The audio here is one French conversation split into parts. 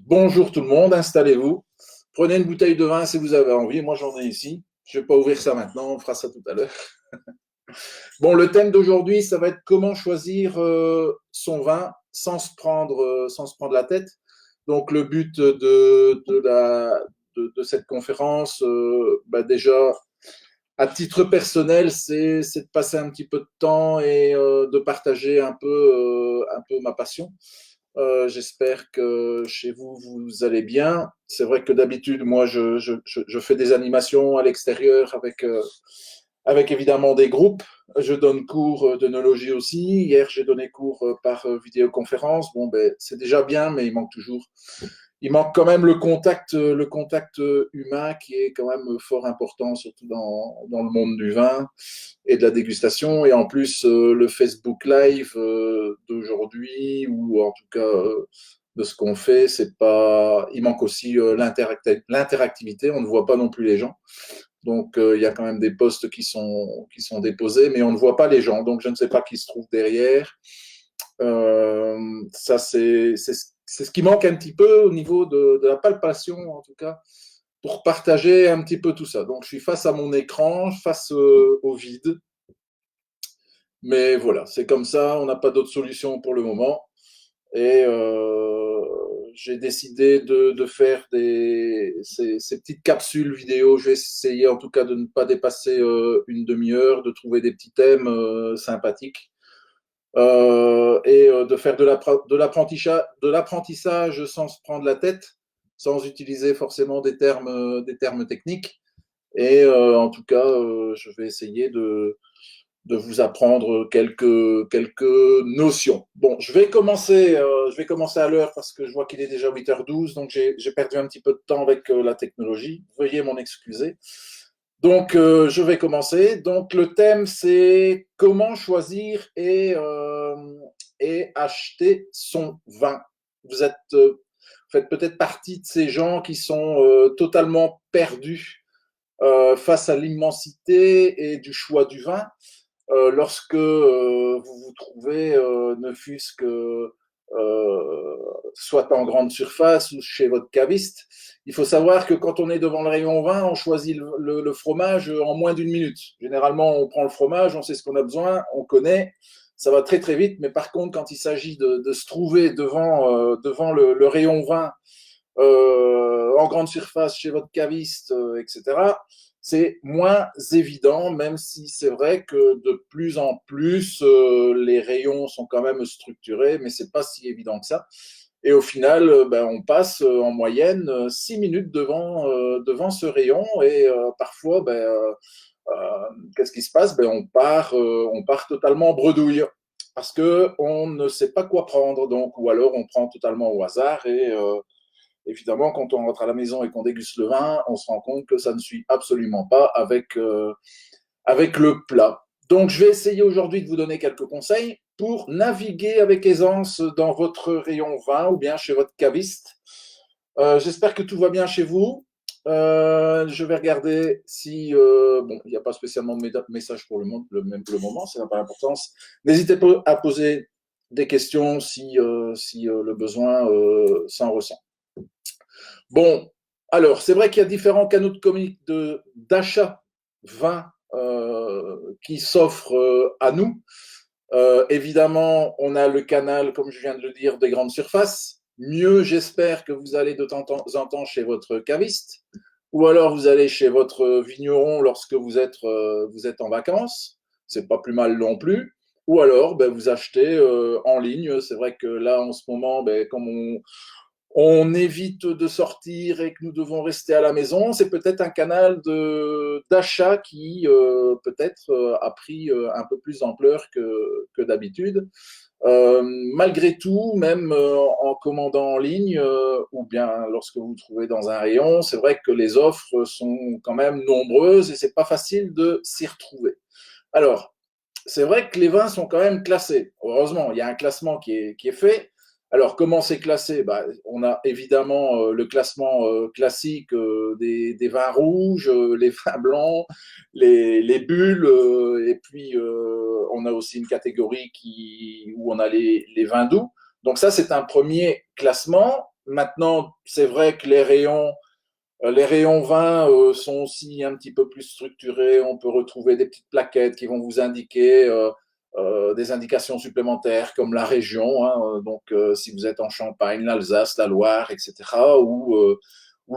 Bonjour tout le monde, installez-vous. Prenez une bouteille de vin si vous avez envie. Moi, j'en ai ici. Je ne vais pas ouvrir ça maintenant, on fera ça tout à l'heure. Bon, le thème d'aujourd'hui, ça va être comment choisir son vin sans se prendre la tête. Donc, le but de cette conférence, déjà, à titre personnel, c'est de passer un petit peu de temps et de partager un peu ma passion. J'espère que chez vous, vous allez bien. C'est vrai que d'habitude, moi, je fais des animations à l'extérieur avec évidemment des groupes. Je donne cours d'œnologie aussi. Hier, j'ai donné cours par vidéoconférence. Bon, ben, c'est déjà bien, mais il manque quand même le contact humain qui est quand même fort important, surtout dans le monde du vin et de la dégustation. Et en plus, le Facebook Live d'aujourd'hui, ou en tout cas de ce qu'on fait, c'est pas. Il manque aussi l'interactivité. On ne voit pas non plus les gens. Donc, il y a quand même des posts qui sont déposés, mais on ne voit pas les gens. Donc, je ne sais pas qui se trouve derrière. Ça, c'est ce qui manque un petit peu au niveau de la palpation, en tout cas, pour partager un petit peu tout ça. Donc, je suis face à mon écran, face au vide. Mais voilà, c'est comme ça, on n'a pas d'autre solution pour le moment. Et j'ai décidé de faire ces petites capsules vidéo. Je vais essayer en tout cas de ne pas dépasser une demi-heure, de trouver des petits thèmes sympathiques et de faire de l'apprentissage sans se prendre la tête, sans utiliser forcément des termes techniques. Et en tout cas, je vais essayer de vous apprendre quelques notions. Bon, je vais commencer à l'heure parce que je vois qu'il est déjà 8h12, donc j'ai perdu un petit peu de temps avec la technologie. Veuillez m'en excuser. Donc, je vais commencer. Donc, le thème, c'est comment choisir et acheter son vin. Vous faites peut-être partie de ces gens qui sont totalement perdus face à l'immensité et du choix du vin lorsque vous vous trouvez, ne fût-ce que soit en grande surface ou chez votre caviste, il faut savoir que quand on est devant le rayon vin, on choisit le fromage en moins d'une minute. Généralement, on prend le fromage, on sait ce qu'on a besoin, on connaît, ça va très très vite, mais par contre, quand il s'agit de se trouver devant le rayon vin en grande surface chez votre caviste, etc., c'est moins évident, même si c'est vrai que de plus en plus, les rayons sont quand même structurés, mais c'est pas si évident que ça. Et au final, on passe en moyenne 6 minutes devant ce rayon et parfois, qu'est-ce qui se passe? On part totalement en bredouille parce qu'on ne sait pas quoi prendre, donc, ou alors on prend totalement au hasard et évidemment, quand on rentre à la maison et qu'on déguste le vin, on se rend compte que ça ne suit absolument pas avec le plat. Donc, je vais essayer aujourd'hui de vous donner quelques conseils pour naviguer avec aisance dans votre rayon vin ou bien chez votre caviste. J'espère que tout va bien chez vous. Je vais regarder si bon, il n'y a pas spécialement de message pour le moment, ça n'a pas d'importance. N'hésitez pas à poser des questions si le besoin s'en ressent. Bon, alors, c'est vrai qu'il y a différents canaux de d'achat vin qui s'offrent à nous. Évidemment, on a le canal, comme je viens de le dire, des grandes surfaces. Mieux, j'espère que vous allez de temps en temps chez votre caviste, ou alors vous allez chez votre vigneron lorsque vous êtes en vacances. C'est pas plus mal non plus. Ou alors, vous achetez en ligne. C'est vrai que là, en ce moment, comme on évite de sortir et que nous devons rester à la maison, c'est peut-être un canal d'achat qui peut-être a pris un peu plus d'ampleur que d'habitude. Malgré tout, même en commandant en ligne ou bien lorsque vous vous trouvez dans un rayon, c'est vrai que les offres sont quand même nombreuses et c'est pas facile de s'y retrouver. Alors, c'est vrai que les vins sont quand même classés. Heureusement, il y a un classement qui est fait. Alors, comment c'est classé? On a évidemment le classement classique des vins rouges, les vins blancs, les bulles, et puis on a aussi une catégorie où on a les vins doux. Donc ça, c'est un premier classement. maintenant, c'est vrai que les rayons vin sont aussi un petit peu plus structurés. On peut retrouver des petites plaquettes qui vont vous indiquer des indications supplémentaires comme la région. Hein, donc, si vous êtes en Champagne, l'Alsace, la Loire, etc., ou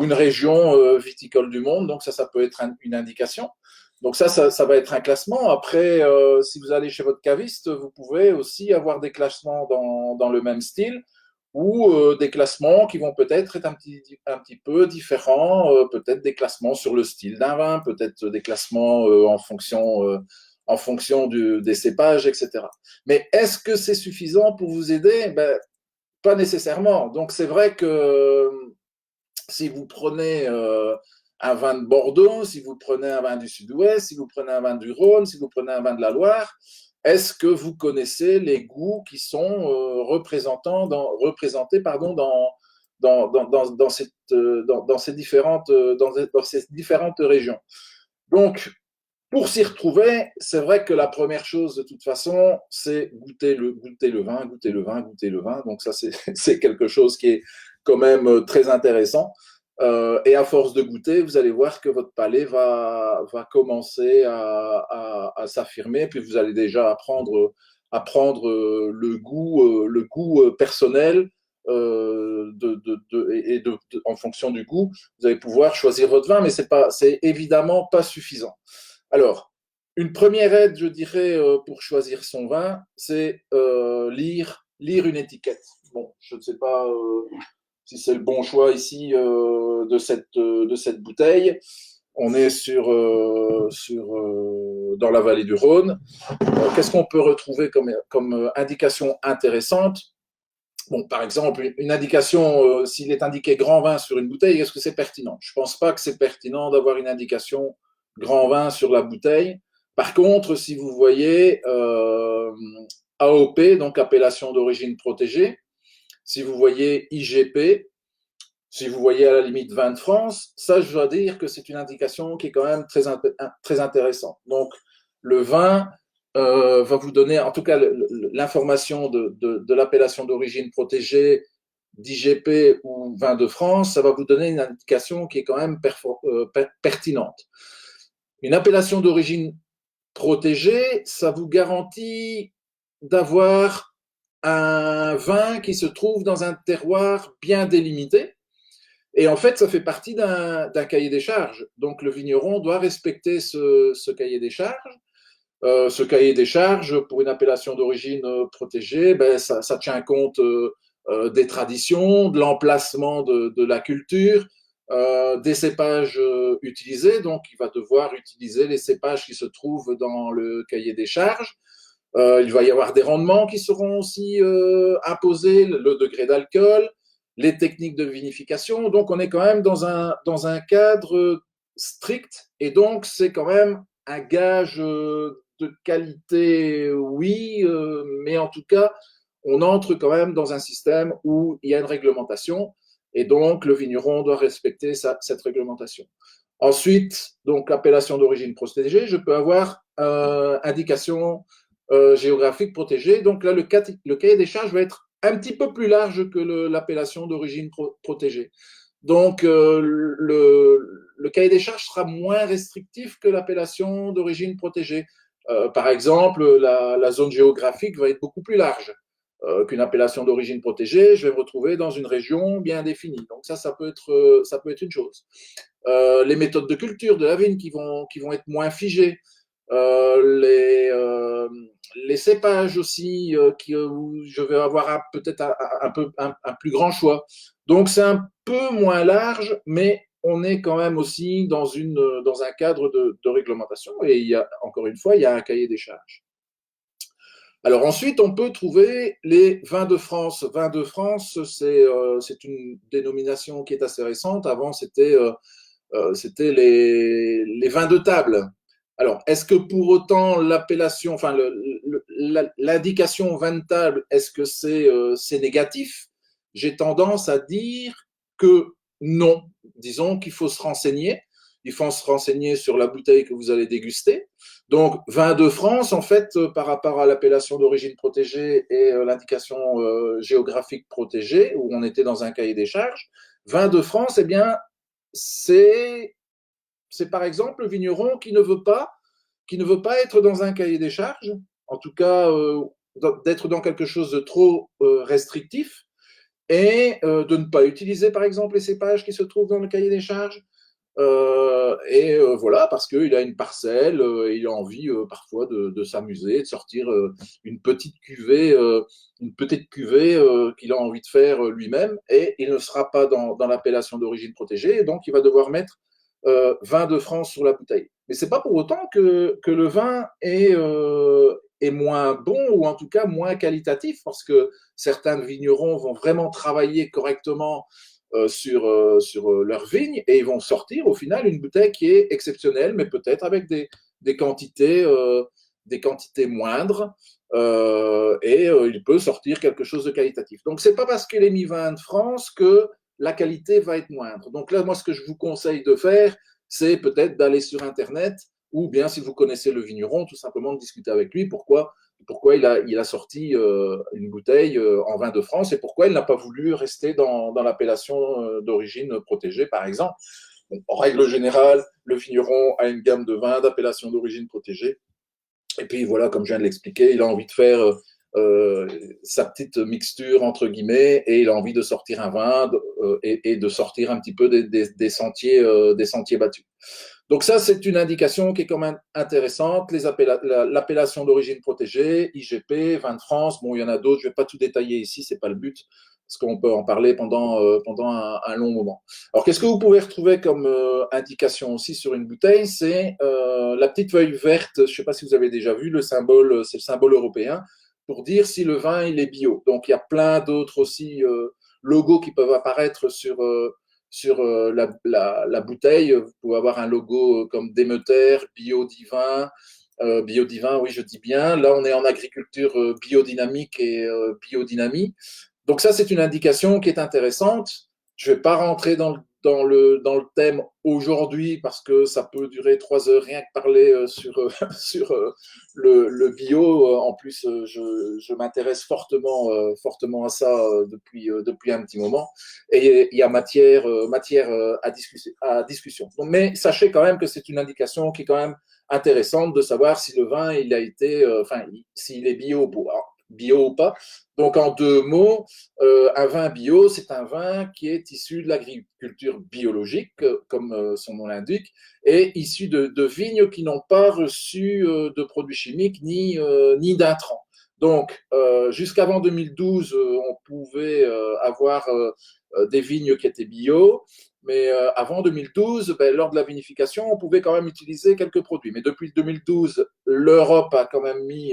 une région viticole du monde. Donc, ça peut être une indication. Donc, ça va être un classement. Après, si vous allez chez votre caviste, vous pouvez aussi avoir des classements dans le même style ou des classements qui vont peut-être être un petit peu différents, peut-être des classements sur le style d'un vin, peut-être des classements en fonction des cépages, etc. Mais est-ce que c'est suffisant pour vous aider? Ben, pas nécessairement. Donc c'est vrai que si vous prenez un vin de Bordeaux, si vous prenez un vin du Sud-Ouest, si vous prenez un vin du Rhône, si vous prenez un vin de la Loire, est-ce que vous connaissez les goûts qui sont représentés dans ces différentes régions? Donc, pour s'y retrouver, c'est vrai que la première chose, de toute façon, c'est goûter le vin, goûter le vin, goûter le vin. Donc ça, c'est quelque chose qui est quand même très intéressant. Et à force de goûter, vous allez voir que votre palais va commencer à s'affirmer, puis vous allez déjà apprendre le goût personnel, en fonction du goût, vous allez pouvoir choisir votre vin, mais c'est évidemment pas suffisant. Alors, une première aide, je dirais, pour choisir son vin, c'est lire une étiquette. Bon, je ne sais pas si c'est le bon choix ici de cette bouteille. On est dans la vallée du Rhône. Qu'est-ce qu'on peut retrouver comme indication intéressante? Bon, par exemple, une indication, s'il est indiqué grand vin sur une bouteille, est-ce que c'est pertinent? Je ne pense pas que c'est pertinent d'avoir une indication grand vin sur la bouteille. Par contre, si vous voyez AOP, donc appellation d'origine protégée, si vous voyez IGP, si vous voyez à la limite vin de France, ça, je dois dire que c'est une indication qui est quand même très intéressante. Donc, le vin va vous donner, en tout cas, l'information de l'appellation d'origine protégée, d'IGP ou vin de France, ça va vous donner une indication qui est quand même pertinente. Une appellation d'origine protégée, ça vous garantit d'avoir un vin qui se trouve dans un terroir bien délimité. Et en fait, ça fait partie d'un cahier des charges. Donc, le vigneron doit respecter ce cahier des charges. Ce cahier des charges, pour une appellation d'origine protégée, ben, ça tient compte des traditions, de l'emplacement de la culture, des cépages utilisés. Donc, il va devoir utiliser les cépages qui se trouvent dans le cahier des charges. Il va y avoir des rendements qui seront aussi imposés, le degré d'alcool, les techniques de vinification. Donc, on est quand même dans un cadre strict et donc c'est quand même un gage de qualité, oui, mais en tout cas, on entre quand même dans un système où il y a une réglementation et donc le vigneron doit respecter cette réglementation. Ensuite, donc appellation d'origine protégée, je peux avoir indication géographique protégée. Donc là, le cahier des charges va être un petit peu plus large que l'appellation d'origine protégée. Donc, le cahier des charges sera moins restrictif que l'appellation d'origine protégée. Par exemple, la zone géographique va être beaucoup plus large qu'une appellation d'origine protégée. Je vais me retrouver dans une région bien définie. Donc ça peut être une chose. Les méthodes de culture de la vigne qui vont être moins figées. Les cépages aussi, où je vais avoir peut-être un plus grand choix. Donc c'est un peu moins large, mais on est quand même aussi dans un cadre de réglementation et encore une fois, il y a un cahier des charges. Alors ensuite, on peut trouver les vins de France. Vins de France, c'est une dénomination qui est assez récente. Avant, c'était les vins de table. Alors, est-ce que pour autant l'appellation, enfin l'indication vin de table, est-ce que c'est négatif? J'ai tendance à dire que non. Disons qu'il faut se renseigner. il faut se renseigner sur la bouteille que vous allez déguster. Donc, vin de France, en fait, par rapport à l'appellation d'origine protégée et l'indication géographique protégée, où on était dans un cahier des charges, vin de France, eh bien, c'est par exemple le vigneron qui ne veut pas être dans un cahier des charges, en tout cas d'être dans quelque chose de trop restrictif, et de ne pas utiliser par exemple les cépages qui se trouvent dans le cahier des charges. Voilà, parce qu'il a une parcelle, il a envie parfois de s'amuser, de sortir une petite cuvée qu'il a envie de faire lui-même, et il ne sera pas dans l'appellation d'origine protégée, et donc il va devoir mettre vin de France sur la bouteille. Mais c'est pas pour autant que le vin est moins bon, ou en tout cas moins qualitatif, parce que certains vignerons vont vraiment travailler correctement sur leur vigne, et ils vont sortir au final une bouteille qui est exceptionnelle, mais peut-être avec des quantités moindres, il peut sortir quelque chose de qualitatif. Donc c'est pas parce qu'il est mis vin de France que la qualité va être moindre. Donc là, moi, ce que je vous conseille de faire, c'est peut-être d'aller sur Internet, ou bien, si vous connaissez le vigneron, tout simplement de discuter avec lui pourquoi il a sorti une bouteille en vin de France, et pourquoi il n'a pas voulu rester dans l'appellation d'origine protégée, par exemple. Bon, en règle générale, le vigneron a une gamme de vins d'appellation d'origine protégée. Et puis voilà, comme je viens de l'expliquer, il a envie de faire sa petite mixture, entre guillemets, et il a envie de sortir un vin et de sortir un petit peu des sentiers battus. Donc ça, c'est une indication qui est quand même intéressante. L'appellation d'origine protégée, IGP, vin de France, bon, il y en a d'autres, je ne vais pas tout détailler ici, ce n'est pas le but, parce qu'on peut en parler pendant un long moment. Alors, qu'est-ce que vous pouvez retrouver comme indication aussi sur une bouteille? C'est la petite feuille verte, je ne sais pas si vous avez déjà vu, le symbole, c'est le symbole européen, pour dire si le vin, il est bio. Donc, il y a plein d'autres aussi logos qui peuvent apparaître sur la bouteille. Vous pouvez avoir un logo comme Démeter, Biodivin. Biodivin, oui, je dis bien. Là, on est en agriculture biodynamique et biodynamie. Donc ça, c'est une indication qui est intéressante. Je ne vais pas rentrer dans le thème aujourd'hui, parce que ça peut durer 3 heures rien que parler sur le bio. En plus, je m'intéresse fortement à ça depuis un petit moment. Et il y a matière à discussion. Donc, mais sachez quand même que c'est une indication qui est quand même intéressante de savoir si le vin, il a été, s'il est bio ou pas. Donc, en 2 mots, un vin bio, c'est un vin qui est issu de l'agriculture biologique, comme son nom l'indique, et issu de vignes qui n'ont pas reçu de produits chimiques ni d'intrants. Donc, jusqu'avant 2012, on pouvait avoir des vignes qui étaient bio, mais avant 2012, lors de la vinification, on pouvait quand même utiliser quelques produits. Mais depuis 2012, l'Europe a quand même mis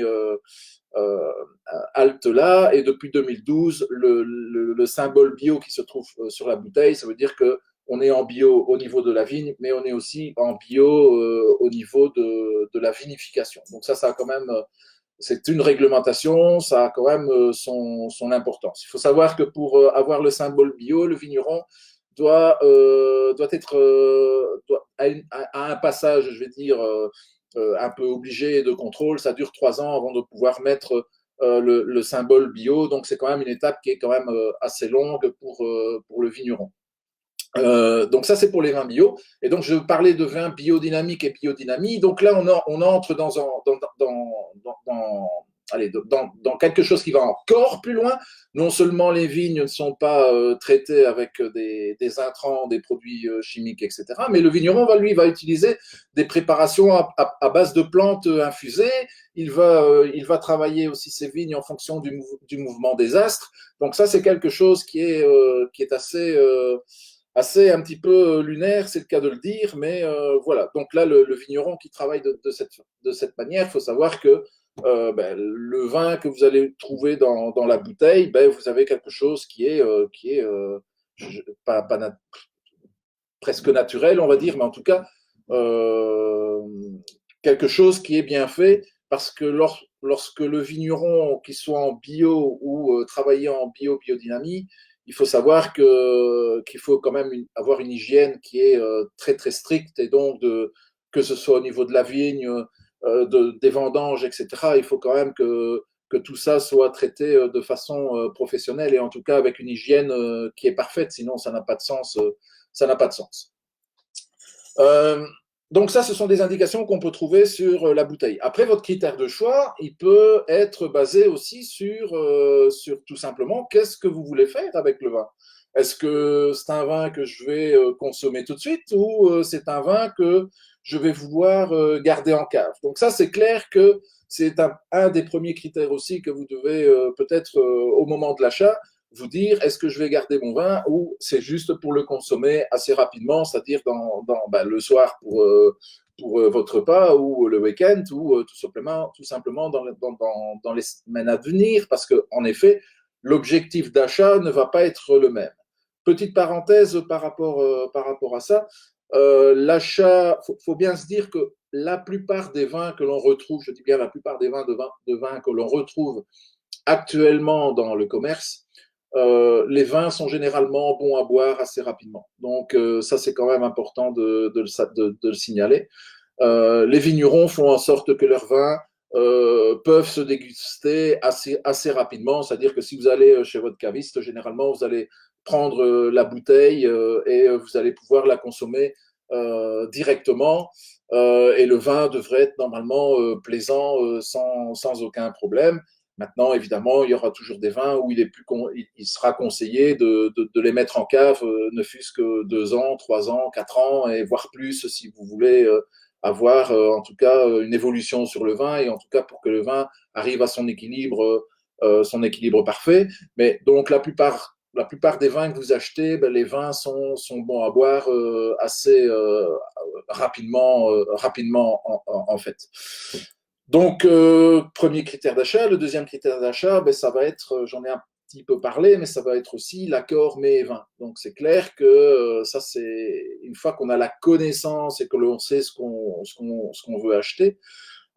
halte là, et depuis 2012, le symbole bio qui se trouve sur la bouteille, ça veut dire que on est en bio au niveau de la vigne, mais on est aussi en bio au niveau de la vinification. Donc ça a quand même, c'est une réglementation, ça a quand même son importance. Il faut savoir que pour avoir le symbole bio, le vigneron doit être à un passage, je vais dire, un peu obligé de contrôle. Ça dure 3 ans avant de pouvoir mettre le symbole bio. Donc, c'est quand même une étape qui est quand même assez longue pour le vigneron. Donc ça, c'est pour les vins bio. Et donc, je parlais de vins biodynamiques et biodynamie. Donc là, on entre dans quelque chose qui va encore plus loin. Non seulement les vignes ne sont pas traitées avec des intrants, des produits chimiques, etc., mais le vigneron, va utiliser des préparations à base de plantes infusées. Il va travailler aussi ses vignes en fonction du mouvement des astres. Donc ça, c'est quelque chose qui est assez un petit peu lunaire, c'est le cas de le dire, mais voilà. Donc là, le vigneron qui travaille de cette manière, il faut savoir que le vin que vous allez trouver dans la bouteille, vous avez quelque chose qui est pas presque naturel, on va dire, mais en tout cas, euh, quelque chose qui est bien fait, parce que lorsque le vigneron, qu'il soit en bio ou travailler en biodynamie, il faut savoir qu'il faut quand même avoir une hygiène qui est très très stricte, et donc que ce soit au niveau de la vigne, des vendanges, etc. Il faut quand même que tout ça soit traité de façon professionnelle, et en tout cas avec une hygiène qui est parfaite, sinon ça n'a pas de sens. Ça n'a pas de sens. Euh, donc ça, ce sont des indications qu'on peut trouver sur la bouteille. Après, votre critère de choix, il peut être basé aussi sur tout simplement qu'est-ce que vous voulez faire avec le vin. Est-ce que c'est un vin que je vais consommer tout de suite, ou c'est un vin que je vais vouloir garder en cave. Donc ça, c'est clair que c'est un des premiers critères aussi que vous devez peut-être au moment de l'achat vous dire, est-ce que je vais garder mon vin, ou c'est juste pour le consommer assez rapidement, c'est-à-dire le soir pour votre repas, ou le week-end, ou tout simplement dans les semaines à venir, parce qu'en effet, l'objectif d'achat ne va pas être le même. Petite parenthèse par rapport à ça, l'achat, faut bien se dire que la plupart des vins que l'on retrouve, je dis bien la plupart des vins que l'on retrouve actuellement dans le commerce, les vins sont généralement bons à boire assez rapidement. Donc ça, c'est quand même important de le signaler. Les vignerons font en sorte que leurs vins peuvent se déguster assez rapidement. C'est-à-dire que si vous allez chez votre caviste, généralement, vous allez prendre la bouteille et vous allez pouvoir la consommer directement. Et le vin devrait être normalement plaisant sans aucun problème. Maintenant, évidemment, il y aura toujours des vins où il sera conseillé de les mettre en cave, ne fût-ce que 2 ans, 3 ans, 4 ans, et voire plus si vous voulez avoir en tout cas une évolution sur le vin, et en tout cas pour que le vin arrive à son équilibre parfait. Mais donc la plupart des vins que vous achetez, ben, les vins sont bons à boire assez rapidement en fait. Donc, premier critère d'achat. Le deuxième critère d'achat, ben, ça va être, j'en ai un petit peu parlé, mais ça va être aussi l'accord mets et vin. Donc, c'est clair que ça, c'est une fois qu'on a la connaissance et que l'on sait ce qu'on veut acheter,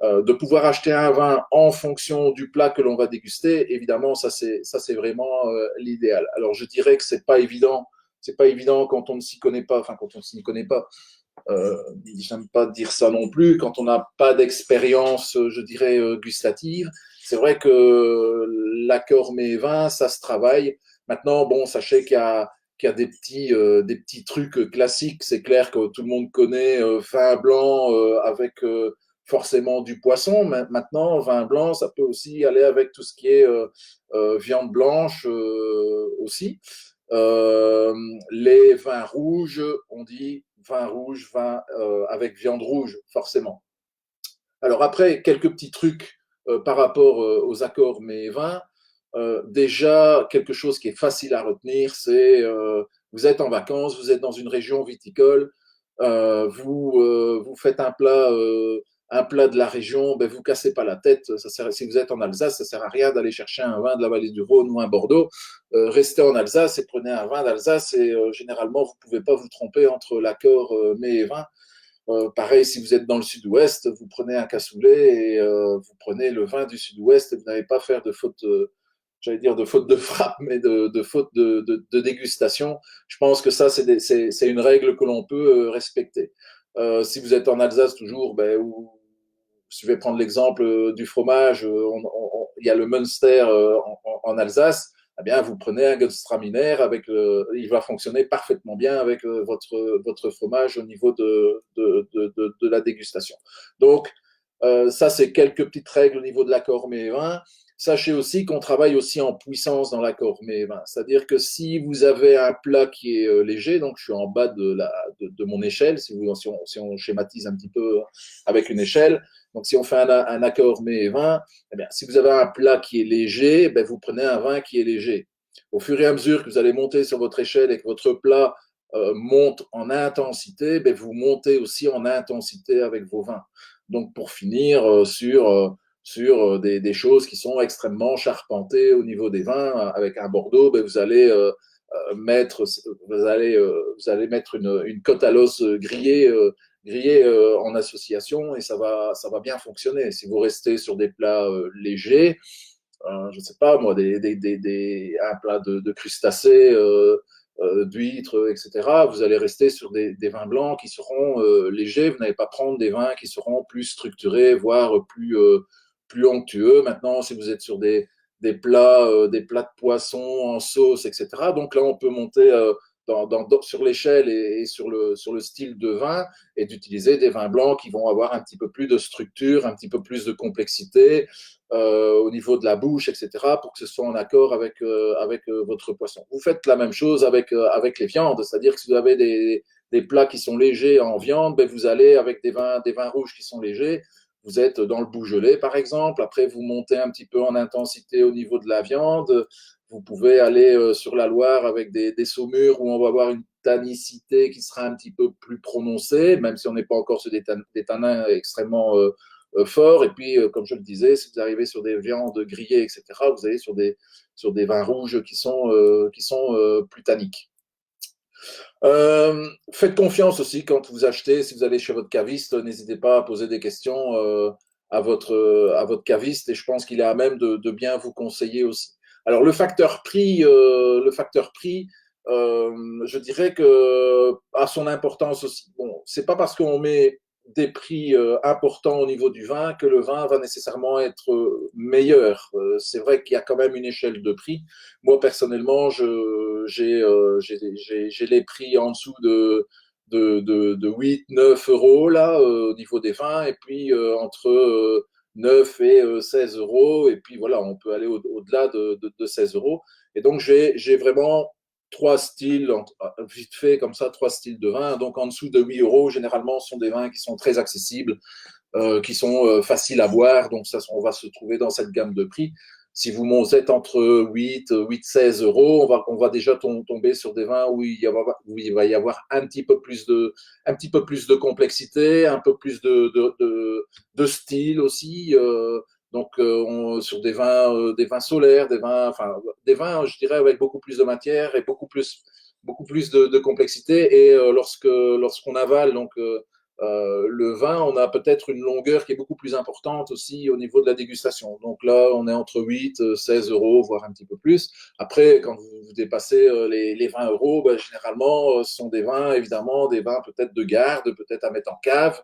de pouvoir acheter un vin en fonction du plat que l'on va déguster, évidemment, ça, c'est vraiment l'idéal. Alors, je dirais que c'est pas évident. C'est pas évident quand on ne s'y connaît pas, enfin, quand on s'y connaît pas, j'aime pas dire ça non plus, quand on n'a pas d'expérience, je dirais, gustative. C'est vrai que l'accord mets vin, ça se travaille. Maintenant, bon, sachez qu'il y a des petits trucs classiques. C'est clair que tout le monde connaît vin blanc avec forcément du poisson. Maintenant, vin blanc, ça peut aussi aller avec tout ce qui est viande blanche aussi. Euh, les vins rouges, on dit vin rouge, vin avec viande rouge, forcément. Alors après, quelques petits trucs par rapport aux accords mets et vins. Déjà, quelque chose qui est facile à retenir, c'est vous êtes en vacances, vous êtes dans une région viticole, vous faites un plat de la région, ben vous cassez pas la tête. Si vous êtes en Alsace, ça sert à rien d'aller chercher un vin de la vallée du Rhône ou un Bordeaux. Restez en Alsace et prenez un vin d'Alsace, et généralement vous pouvez pas vous tromper entre l'accord mets et vin. Pareil, si vous êtes dans le sud-ouest, vous prenez un cassoulet et vous prenez le vin du sud-ouest, et vous n'allez pas faire de faute, j'allais dire de faute de frappe, mais de faute de dégustation. Je pense que ça, c'est une règle que l'on peut respecter. Si vous êtes en Alsace toujours, ben, je vais prendre l'exemple du fromage, il y a le Münster en Alsace. Eh bien, vous prenez un Gewürztraminer il va fonctionner parfaitement bien avec votre fromage au niveau de la dégustation. Donc, ça, c'est quelques petites règles au niveau de l'accord mets et vin. Sachez aussi qu'on travaille aussi en puissance dans l'accord mets et vin. C'est-à-dire que si vous avez un plat qui est léger, donc je suis en bas de mon échelle, si on schématise un petit peu avec une échelle, donc si on fait un accord mets et vin, eh bien, si vous avez un plat qui est léger, eh bien, vous prenez un vin qui est léger. Au fur et à mesure que vous allez monter sur votre échelle et que votre plat monte en intensité, eh bien, vous montez aussi en intensité avec vos vins. Donc pour finir sur des choses qui sont extrêmement charpentées au niveau des vins, avec un Bordeaux, ben, vous allez mettre une côte à l'os grillée en association, et ça va bien fonctionner. Si vous restez sur des plats légers, je ne sais pas moi, un plat de crustacés, d'huîtres, etc., vous allez rester sur des vins blancs qui seront légers. Vous n'allez pas prendre des vins qui seront plus structurés, voire plus onctueux. Maintenant, si vous êtes sur des plats de poisson en sauce, etc., donc là, on peut monter sur l'échelle et sur le style de vin et d'utiliser des vins blancs qui vont avoir un petit peu plus de structure, un petit peu plus de complexité au niveau de la bouche, etc., pour que ce soit en accord avec votre poisson. Vous faites la même chose avec les viandes, c'est-à-dire que si vous avez des plats qui sont légers en viande, ben vous allez avec des vins rouges qui sont légers. Vous êtes dans le Beaujolais, par exemple. Après, vous montez un petit peu en intensité au niveau de la viande. Vous pouvez aller sur la Loire avec des saumures où on va avoir une tannicité qui sera un petit peu plus prononcée, même si on n'est pas encore sur des tanins extrêmement forts. Et puis, comme je le disais, si vous arrivez sur des viandes grillées, etc., vous allez sur des vins rouges qui sont plus tanniques. Faites confiance aussi quand vous achetez, si vous allez chez votre caviste, n'hésitez pas à poser des questions à votre caviste et je pense qu'il est à même de bien vous conseiller aussi. Alors le facteur prix, je dirais que a son importance aussi. Bon, c'est pas parce qu'on met des prix importants au niveau du vin que le vin va nécessairement être meilleur. C'est vrai qu'il y a quand même une échelle de prix. Moi, personnellement, j'ai les prix en dessous de 8, 9 euros là, au niveau des vins, et puis entre 9 et 16 euros, et puis voilà, on peut aller au-delà de 16 euros. Et donc, j'ai vraiment trois styles, vite fait comme ça, trois styles de vin. Donc, en dessous de 8 euros, généralement, ce sont des vins qui sont très accessibles, qui sont faciles à boire. Donc, ça, on va se trouver dans cette gamme de prix. Si vous êtes entre 8, 16 euros, on va déjà tomber sur des vins où il va y avoir un petit peu plus de complexité, un peu plus de style aussi. Sur des vins solaires, des vins, je dirais, avec beaucoup plus de matière et beaucoup plus de complexité. Et lorsqu'on avale le vin, on a peut-être une longueur qui est beaucoup plus importante aussi au niveau de la dégustation. Donc là, on est entre 8, 16 euros, voire un petit peu plus. Après, quand vous dépassez les 20 euros, ben, généralement, ce sont des vins, évidemment, des vins peut-être de garde, peut-être à mettre en cave,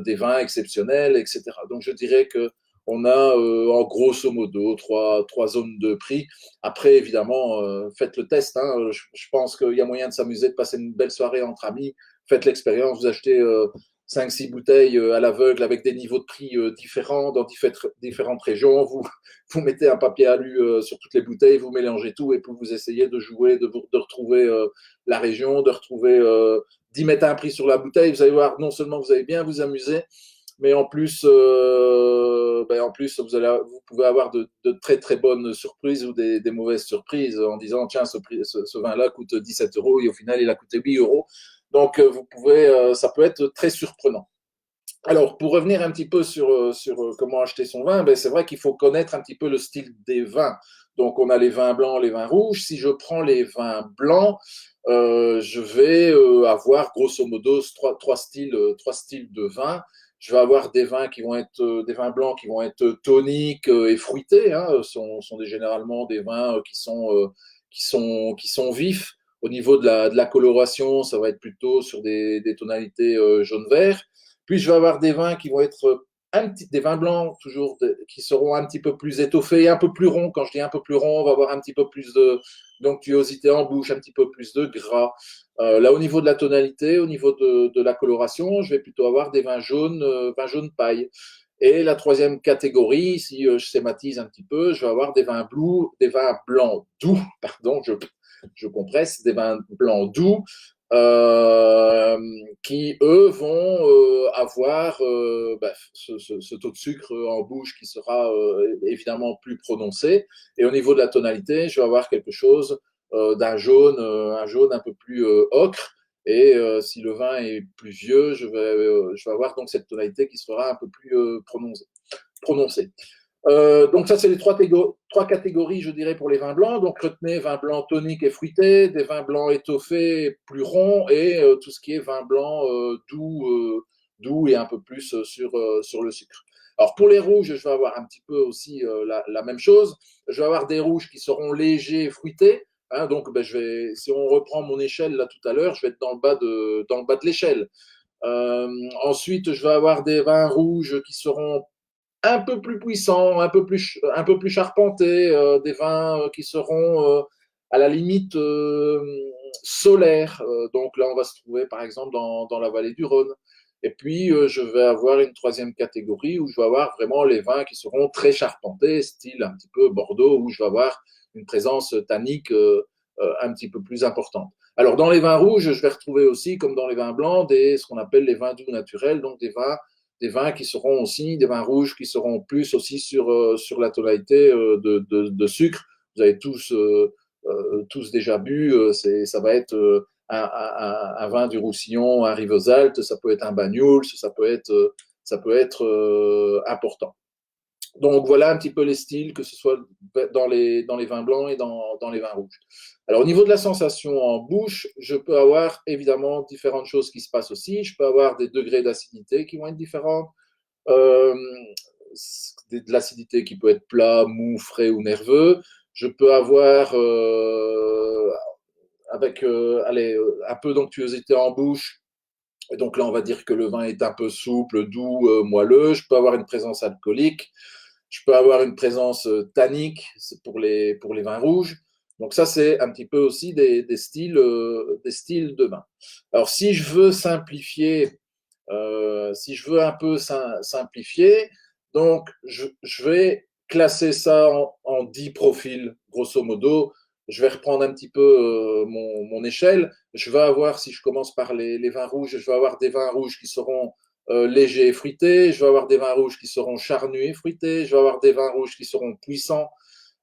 des vins exceptionnels, etc. Donc je dirais que on a en grosso modo trois zones de prix. Après, évidemment, faites le test. Hein. Je pense qu'il y a moyen de s'amuser, de passer une belle soirée entre amis. Faites l'expérience, vous achetez 5-6 bouteilles à l'aveugle avec des niveaux de prix différents dans différentes régions. Vous mettez un papier alu sur toutes les bouteilles, vous mélangez tout et puis vous essayez de jouer, de retrouver la région, d'y mettre un prix sur la bouteille. Vous allez voir, non seulement vous allez bien vous amuser, mais en plus vous pouvez avoir de très très bonnes surprises ou des mauvaises surprises en disant tiens, ce vin-là coûte 17 euros et au final il a coûté 8 euros. Donc ça peut être très surprenant. Alors, pour revenir un petit peu sur comment acheter son vin, ben, c'est vrai qu'il faut connaître un petit peu le style des vins. Donc, on a les vins blancs, les vins rouges. Si je prends les vins blancs, je vais avoir grosso modo trois styles de vin. Je vais avoir des vins qui vont être des vins blancs qui vont être toniques et fruités. Hein, sont généralement des vins qui sont vifs. Au niveau de la coloration, ça va être plutôt sur des tonalités jaune-vert. Puis je vais avoir des vins qui vont être des vins blancs toujours qui seront un petit peu plus étoffés, un peu plus ronds. Quand je dis un peu plus rond, on va avoir un petit peu plus d'onctuosité en bouche, un petit peu plus de gras. Là, au niveau de la tonalité, au niveau de la coloration, je vais plutôt avoir des vins jaunes paille. Et la troisième catégorie, si je schématise un petit peu, je vais avoir des vins blancs doux, pardon, je compresse, des vins blancs doux, qui, eux, vont avoir ce taux de sucre en bouche qui sera évidemment plus prononcé. Et au niveau de la tonalité, je vais avoir quelque chose un jaune un peu plus ocre. Et si le vin est plus vieux, je vais avoir donc cette tonalité qui sera un peu plus prononcée. Donc ça, c'est les trois catégories, je dirais, pour les vins blancs. Donc retenez vin blanc tonique et fruité, des vins blancs étoffés plus ronds et tout ce qui est vin blanc doux et un peu plus sur le sucre. Alors pour les rouges, je vais avoir un petit peu aussi la même chose. Je vais avoir des rouges qui seront légers et fruités. Hein, donc si on reprend mon échelle là tout à l'heure, je vais être dans le bas de l'échelle. Ensuite, je vais avoir des vins rouges qui seront un peu plus puissants, un peu plus charpentés, des vins qui seront à la limite solaires. Donc là, on va se trouver par exemple dans la vallée du Rhône. Et puis, je vais avoir une troisième catégorie où je vais avoir vraiment les vins qui seront très charpentés, style un petit peu Bordeaux, où je vais avoir une présence tannique un petit peu plus importante. Alors, dans les vins rouges, je vais retrouver aussi, comme dans les vins blancs, ce qu'on appelle les vins doux naturels, donc des vins qui seront aussi, des vins rouges qui seront plus aussi sur la tonalité de sucre. Vous avez tous déjà bu, ça va être un vin du Roussillon, un Rivesaltes, ça peut être un Banyuls, ça peut être important. Donc voilà un petit peu les styles, que ce soit dans les vins blancs et dans les vins rouges. Alors au niveau de la sensation en bouche, je peux avoir évidemment différentes choses qui se passent aussi. Je peux avoir des degrés d'acidité qui vont être différents. Euh, de l'acidité qui peut être plat, mou, frais ou nerveux. Je peux avoir allez, un peu d'onctuosité en bouche. Et donc là, on va dire que le vin est un peu souple, doux, moelleux. Je peux avoir une présence alcoolique. Je peux avoir une présence tannique pour les vins rouges. Donc ça, c'est un petit peu aussi des styles de vin. Alors si je veux simplifier, si je veux un peu simplifier, donc je vais classer ça en 10 profils, grosso modo. Je vais reprendre un petit peu mon échelle. Je vais avoir, si je commence par les vins rouges, je vais avoir des vins rouges qui seront légers et fruités. Je vais avoir des vins rouges qui seront charnus et fruités. Je vais avoir des vins rouges qui seront puissants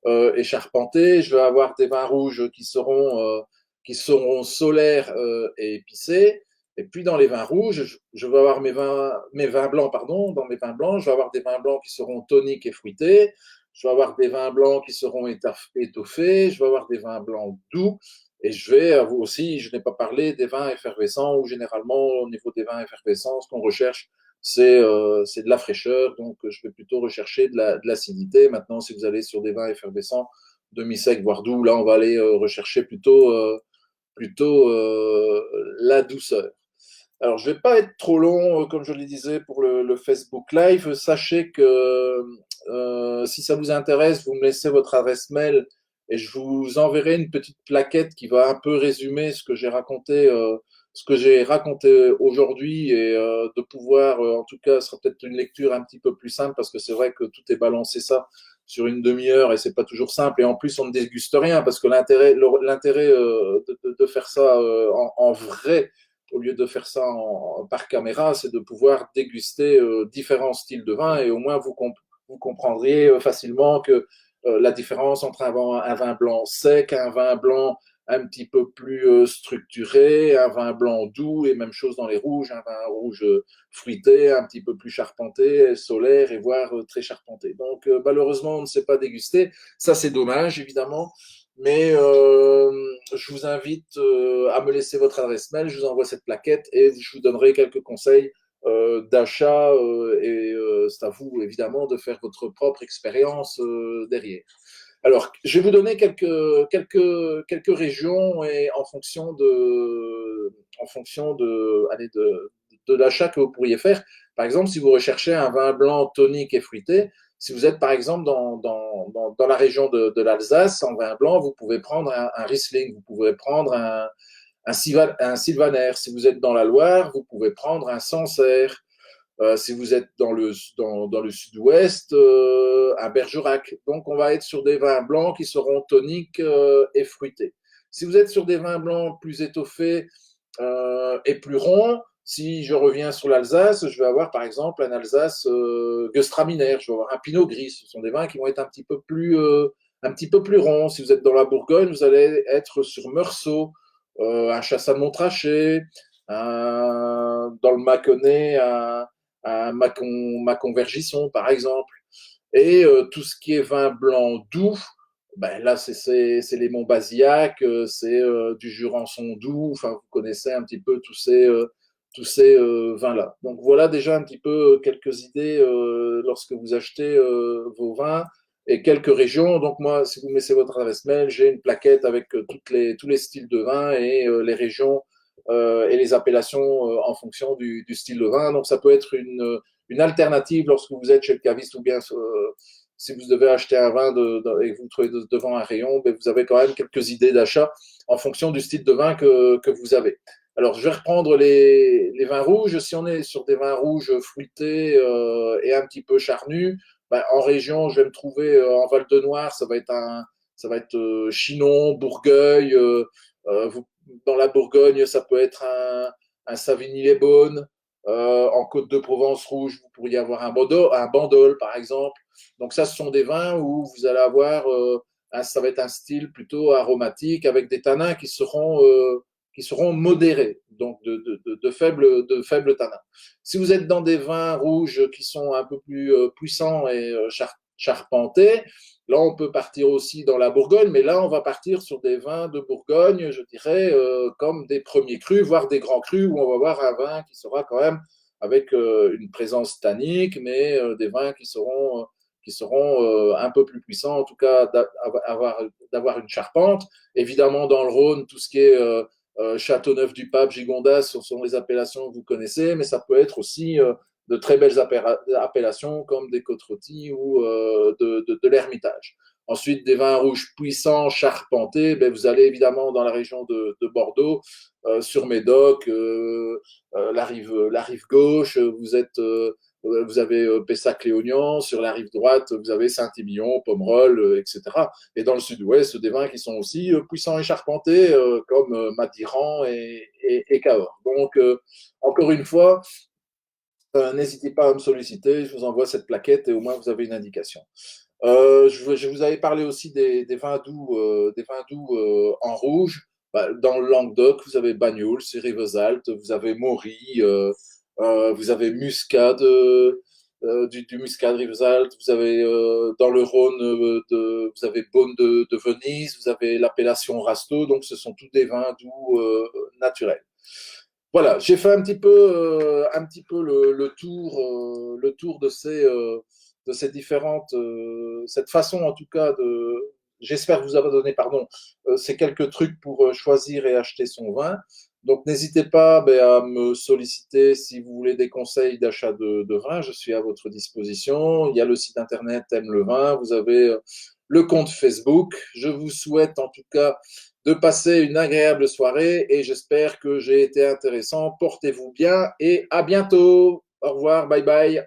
et charpentés. Je vais avoir des vins rouges qui seront solaires et épicés. Et puis dans les vins rouges, je vais avoir mes vins blancs, pardon. Dans mes vins blancs, je vais avoir des vins blancs qui seront toniques et fruités. Je vais avoir des vins blancs qui seront étoffés. Je vais avoir des vins blancs doux. Et je vais aussi, je n'ai pas parlé des vins effervescents, où généralement, au niveau des vins effervescents, ce qu'on recherche, c'est de la fraîcheur. Donc, je vais plutôt rechercher de l'acidité. Maintenant, si vous allez sur des vins effervescents, demi-sec, voire doux, là, on va aller rechercher plutôt la douceur. Alors, je ne vais pas être trop long, comme je le disais, pour le Facebook Live. Sachez que si ça vous intéresse, vous me laissez votre adresse mail et je vous enverrai une petite plaquette qui va un peu résumer ce que j'ai raconté aujourd'hui et de pouvoir, en tout cas, ce sera peut-être une lecture un petit peu plus simple parce que c'est vrai que tout est balancé ça sur une demi-heure et c'est pas toujours simple. Et en plus, on ne déguste rien parce que l'intérêt de faire ça en vrai au lieu de faire ça par caméra, c'est de pouvoir déguster différents styles de vin et au moins vous comprendriez facilement que la différence entre un vin blanc sec, un vin blanc un petit peu plus structuré, un vin blanc doux et même chose dans les rouges, un vin rouge fruité, un petit peu plus charpenté, solaire et voire très charpenté. Donc malheureusement, on ne sait pas déguster. Ça, c'est dommage, évidemment. Mais je vous invite à me laisser votre adresse mail, je vous envoie cette plaquette et je vous donnerai quelques conseils d'achat et c'est à vous évidemment de faire votre propre expérience derrière. Alors, je vais vous donner quelques régions et allez, de l'achat que vous pourriez faire. Par exemple, si vous recherchez un vin blanc tonique et fruité, si vous êtes par exemple dans la région de l'Alsace, en vin blanc, vous pouvez prendre un Riesling, vous pouvez prendre un Sylvaner. Si vous êtes dans la Loire, vous pouvez prendre un Sancerre. Si vous êtes dans le sud-ouest, un Bergerac. Donc, on va être sur des vins blancs qui seront toniques et fruités. Si vous êtes sur des vins blancs plus étoffés et plus ronds, si je reviens sur l'Alsace, je vais avoir par exemple un Alsace Gewürztraminer, je vais avoir un Pinot Gris. Ce sont des vins qui vont être un petit peu plus ronds. Si vous êtes dans la Bourgogne, vous allez être sur Meursault, un Chassagne Montrachet, dans le Mâconnais, un Mâcon Vergisson, par exemple. Et tout ce qui est vin blanc doux, ben là, c'est les monts Basillac, c'est du Jurançon doux. Enfin, vous connaissez un petit peu tous ces vins-là. Donc voilà déjà un petit peu quelques idées lorsque vous achetez vos vins et quelques régions. Donc moi, si vous mettez votre adresse mail, j'ai une plaquette avec tous les styles de vin et les régions et les appellations en fonction du style de vin. Donc ça peut être une alternative lorsque vous êtes chez le caviste ou bien si vous devez acheter un vin et que vous trouvez devant un rayon, ben, vous avez quand même quelques idées d'achat en fonction du style de vin que vous avez. Alors, je vais reprendre les vins rouges. Si on est sur des vins rouges fruités et un petit peu charnus, ben, en région, je vais me trouver en Val-de-Noire, ça va être Chinon, Bourgueil. Dans la Bourgogne, ça peut être un Savigny-les-Beaunes. En Côte-de-Provence rouge, vous pourriez avoir un Bandol, par exemple. Donc ça, ce sont des vins où vous allez avoir, ça va être un style plutôt aromatique avec des tanins qui seront modérés, donc de faibles tanins. Si vous êtes dans des vins rouges qui sont un peu plus puissants et charpentés, là on peut partir aussi dans la Bourgogne, mais là on va partir sur des vins de Bourgogne, je dirais, comme des premiers crus, voire des grands crus, où on va avoir un vin qui sera quand même avec une présence tannique, mais des vins qui seront un peu plus puissants, en tout cas d'avoir une charpente. Évidemment, dans le Rhône, tout ce qui est Châteauneuf-du-Pape, Gigondas, ce sont les appellations que vous connaissez, mais ça peut être aussi de très belles appellations comme des côtes-rôties ou de l'Ermitage. Ensuite, des vins rouges puissants, charpentés, ben, vous allez évidemment dans la région de Bordeaux, sur Médoc, la rive gauche, vous avez Pessac-Léognan, sur la rive droite, vous avez Saint-Émilion, Pomerol, etc. Et dans le sud-ouest, des vins qui sont aussi puissants et charpentés, comme Madiran et Cahors. Donc, encore une fois, n'hésitez pas à me solliciter, je vous envoie cette plaquette et au moins vous avez une indication. Je vous avais parlé aussi des vins doux en rouge. Bah, dans le Languedoc, vous avez Bagnols, c'est Rivesaltes, vous avez Maury, vous avez Muscade, du Muscade Rivesaltes, vous avez dans le Rhône, vous avez Beaune de Venise, vous avez l'appellation Rasteau, donc ce sont tous des vins doux naturels. Voilà, j'ai fait un petit peu le tour de ces différentes, cette façon en tout cas de, j'espère vous avoir donné, pardon, ces quelques trucs pour choisir et acheter son vin. Donc n'hésitez pas ben, à me solliciter si vous voulez des conseils d'achat de vin, je suis à votre disposition. Il y a le site internet Aime le vin, vous avez le compte Facebook. Je vous souhaite en tout cas de passer une agréable soirée et j'espère que j'ai été intéressant. Portez-vous bien et à bientôt. Au revoir, bye bye.